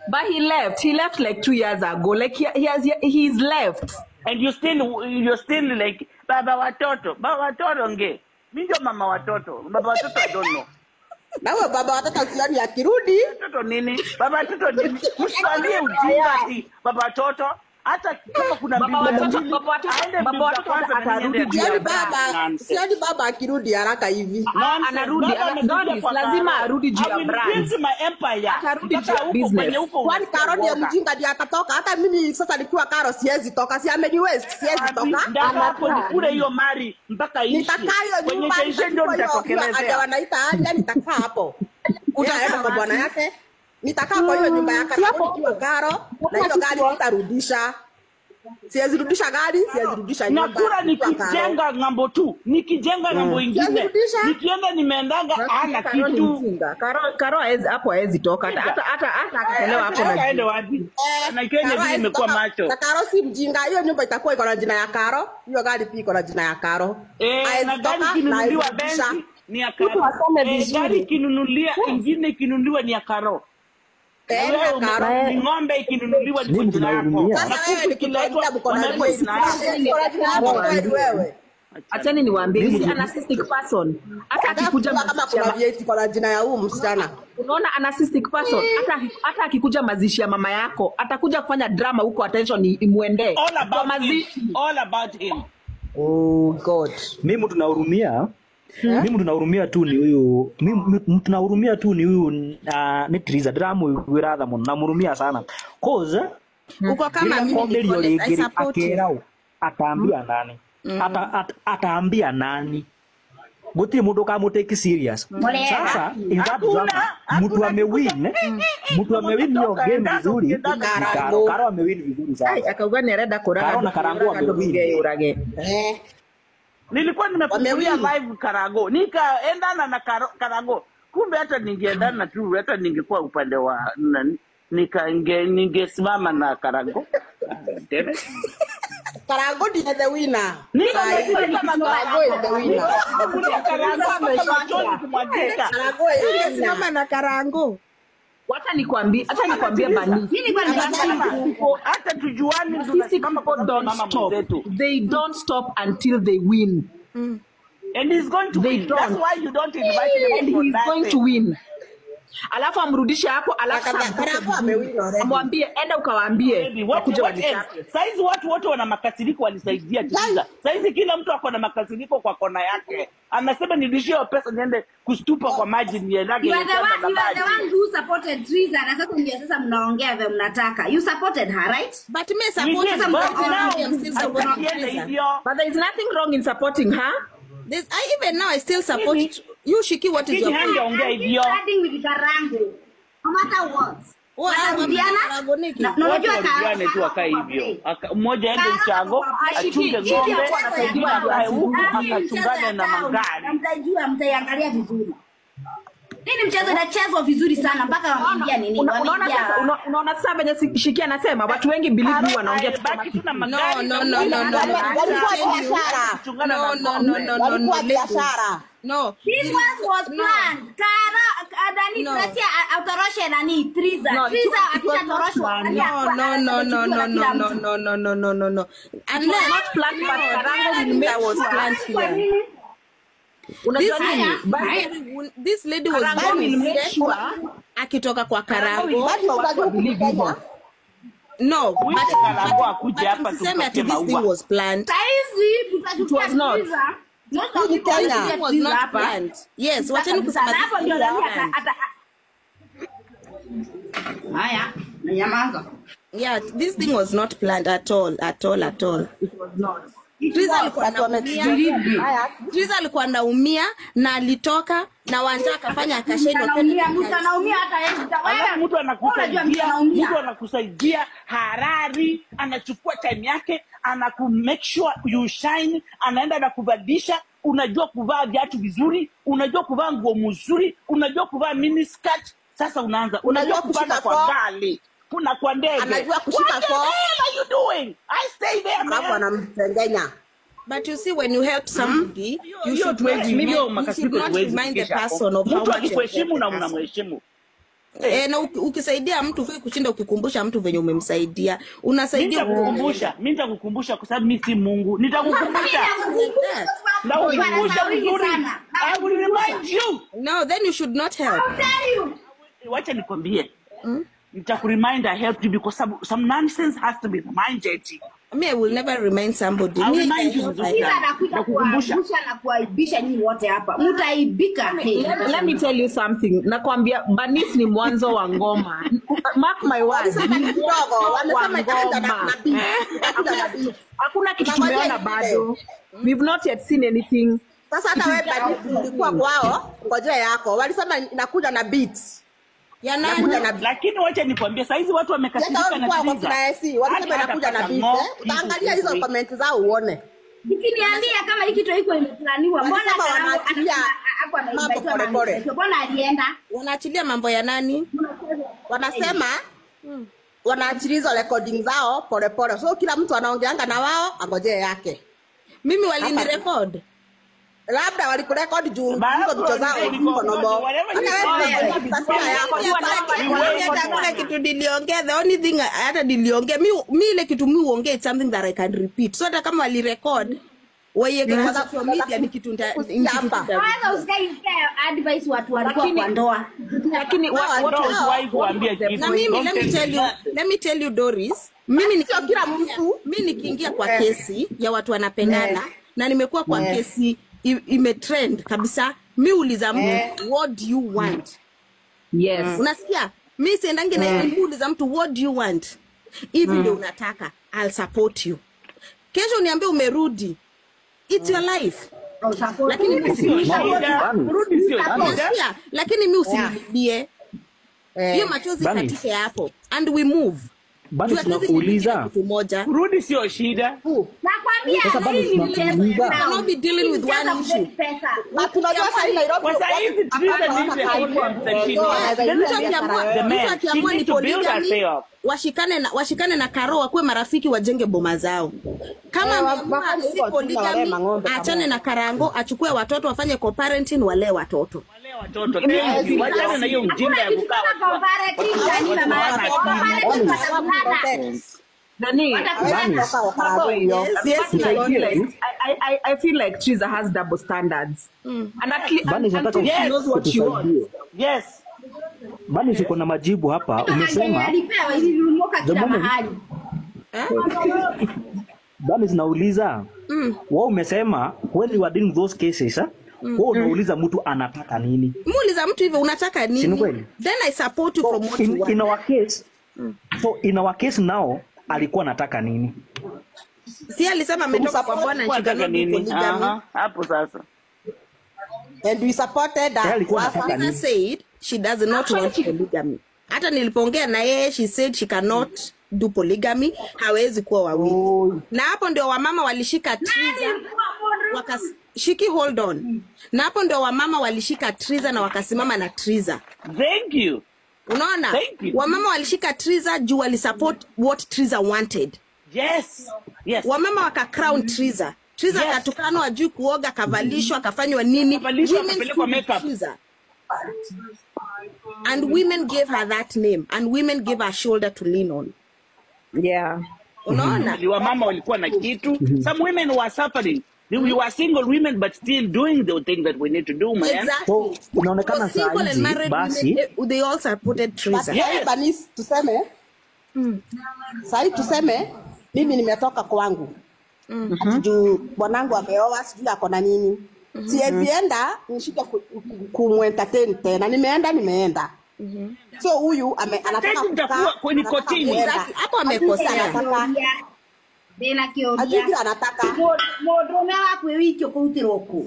But he left like 2 years ago. Like he's left. And you're still like baba watoto nge. Mimi ndio mama watoto. Baba watoto I don't know. Nawe baba watoto sioni akirudi. Watoto nini? Baba watoto nini? Msialie ujinga baba watoto. Hata kama kuna baba watoto atarudi jioni baba. Sioni baba akirudi haraka hivi. Anarudi lazima arudi juu ya brand. Atarudi juu ya business. Kwani Karo ni mjinga ndiye atatoka? Hata mimi sasa nikiwa Karo siwezi toka. Si ameni West siwezi toka. Hapo ni kule hiyo mari mpaka ishi. Nitakayo nyumba ndio nitatokelezea. Wanaita aje nitakaa hapo. Utaenda kwa bwana yake. Nitakaa kwa hiyo nyumba yake kwa Karo na hiyo gari nitarudisha. Siwezi rudisha gari, siwezi rudisha nyumba. Nakura nikijenga ngambo tu, nikijenga ngambo ingine. Nikienda nimeendaga ana kitu. Karo hapo haezi toka. Hata akitolewa hapo na aende wapi? Na Kenya vile imekuwa macho. Karo si mjinga, hiyo nyumba itakuwa iko na jina ya Karo. Hiyo gari pia iko na jina ya Karo. Na gari kinunuliwa benzi ni ya Karo. Gari kinunulia ingine kinunuliwa ni ya Karo. Ng'ombe ikinunuliwa ni kwa jina yako. Sasa wewe nikiletea mkono wewe. Achani niwaambie si narcissistic person. Hata akikuja kama kuna vieti kwa jina ya huyu msichana. Unaona narcissistic person hata akikuja mazishi ya mama yako atakuja kufanya drama huko attention imuende. All about him. Oh God. Mimi tunahurumia. Mimi tunahurumia tu ni huyu. Mimi tunahurumia tu ni huyu ni Triza drama wiratha muno namhurumia sana. Cause uko kama mimi I support you. Ataambia nani? Ataambia nani? Guti mundu ka mutake serious. Sasa in that drama mtu amewin hiyo game vizuri. Karo amewin vizuri sana. Akauga nereda kuraga. Karo na Karango amewin. Nilikuwa nimekuja live Karago. Nikaendana na Karago. Kumbe hata ningeendana tu hata ningekuwa upande wa ningesimama na Karago. Karago is the winner. Karago simama na Karango. Hata nikwambie bani. Hata tujuani they don't stop until they win. And he's going to win. That's why you don't invite him. And he's going to win. Alafu amrudishe hapo alafu amwambie enda ukawaambie wakuja wanichape. Saizi watu wote wana makasiriko walisaidia Triza. Saizi kila mtu ako na makasiriko kwa kona yake. Anasema nilishie pesa niende kustupa kwa maji niendage. You are the one who supported Triza na sasa ndio sasa mnaongea vile mnataka. You supported her, right? But me support her. But there is nothing wrong in supporting her. Even now I still support you. Shiki, what is your point? Starting with Karango. No matter what. Unajua Karango tu akai hivyo. Mmoja aende mchago, achunge ng'ombe, akachungane na magari. Mtajua mtaiangalia vizuri. Nini mchezo inachezwa vizuri sana mpaka wanaambia nini? Unaona sasa venye Shiki anasema watu wengi believe you wanaongea tu baki tu na magari. No. This was planned. Kara Adani Tracia autoroshe nani Triza. Triza akishatoroshwa. No. And not planned but Karango will make was planned here. This lady was sure akitoka kwa Karango. No, but Karango akuja hapa tukisema this thing was planned. It was not. It was not planned. Yes, wacheni kusema hapo ndio haya nyamaza. Yeah, this thing was not planned at all. It was not. Triza alikuwa anaumia na alitoka na Wanja akafanya akashindwa kwenda. Mtu anaumia hata yeye. Mtu anakusaidia harari, anachukua time yake, make sure you shine, anaenda na kubadilisha, unajua kuvaa viatu vizuri, unajua kuvaa nguo mzuri, unajua kuvaa mini skirt. Sasa unajua kupanda kwa gari. Kuna kwa ndege. Anajua kushika kwa. What are you doing? I stay there, man. Hapo anamtengenya. But you see, when you help somebody, you should not remind the person of how much you kuheshimu na unamheshimu. Na ukisaidia mtu vile kushinda ukikumbusha mtu venye umemsaidia. Unasaidia kukumbusha. Mimi nitakukumbusha kwa sababu mimi si Mungu. Nitakukumbusha. Nitakukumbusha vizuri. I will remind you. No, then you should not help. I'll tell you. Wacha nikwambie. Nitakuremind I helped you because some nonsense has to be reminded. I will never remind somebody. I'll remind you. Nakukumbusha na kuaibisha nyinyi wote hapa. Mtaibika. Let me tell you something. Nakwambia Banis ni mwanzo wa ngoma. Mark my words. Hakuna kitu tumeona bado. We've not yet seen anything. Sasa hata wewe Banis ulikuwa kwao, ngojea yako. Walisema inakuja na beats. Ya nani? Lakini wacha nikwambie saizi watu wamekasirika na Triza. Walisema inakuja na beats. Utaangalia hizo comment zao uone. Nikiniambia kama hiki kitu iko imeplaniwa, mbona wanaachilia mambo pole. Mbona alienda? Wanaachilia mambo ya nani? Wanasema wanaachilia hizo recording zao pole. So kila mtu anaongeanga na wao angojee yake. Mimi walinirecord. Labda walikurecord juu hizo vitu zao ziko nomo. Hata kitu niliongea, the only thing hata niliongea mimi ile kitu mimi uongea it's something that I can repeat. So hata kama walirecord waiweke kwa social media ni kitu hapa. Kwanza usikae advice watu walikuwa kwa ndoa. Lakini watu wai kuambia kitu. Na mimi let me tell you Doris, mimi sio kila mtu. Mimi nikiingia kwa kesi ya watu wanapendana na nimekuwa kwa kesi imetrend kabisa. Mimi uliza mtu what do you want? Yes. Unasikia? Mimi siendangi na uliza mtu what do you want? Hivi ndio unataka, I'll support you. Kesho uniambie umerudi. It's your life. Lakini mimi usinilibie. Hiyo machozi katike hapo and we move. Bado tunakuuliza. Rudi sio shida. Nakwambia hili ni mchezo. Not be dealing with one issue. Na tunajua sasa Nairobi. Kwa sasa hivi Triza ni polygamy. Washikane na Karo wakuwe marafiki wajenge boma zao. Kama si polygamy achane na Karango achukue watoto wafanye co-parenting walee watoto. Wajana na hiyo mjinga ya kukaa. I feel like Triza has double standards. And until she knows what she wants. Yes. Bani siko na majibu hapa. Umesema Bani zinauliza wao umesema when you are doing those cases wao unauliza mtu anataka nini? Muuliza mtu hivyo unataka nini? Then I support you from what you want. In our case so in our case now alikuwa anataka nini? Si alisema ametoka kwa bwana nchigano nini? Hapo sasa. And we supported that. She said she does not want polygamy. Hata nilipoongea na yeye she said she cannot do polygamy, hawezi kuwa wawili. Na hapo ndio wamama walishika Triza shiki hold on. Na hapo ndio wamama walishika Triza na wakasimama na Triza. Thank you. Unaona? Wamama walishika Triza juu walisupport what Triza wanted. Yes. Yes. Wamama waka crown Triza. Triza katukanwa juu kuoga, kavalishwa, kafanywa nini? And women gave her that name and women gave her shoulder to lean on. Yeah. Unaona? Wamama walikuwa na kitu. Some women were suffering. We were single women but still doing the thing that we need to do, man. Exactly. So, inaonekana saizi basi they all supported Triza. Yes. Banis tuseme. Sai tuseme mimi nimetoka kwangu. Juu bwanangu ameoa sijui ako na nini. Siwezi enda nishike kumentertain tena. Nimeenda. So huyu anataka kukaa kwenye kotini. Hapo amekosea. Dena kioria. Ajiki anataka. Modome wako wiki okutiroko.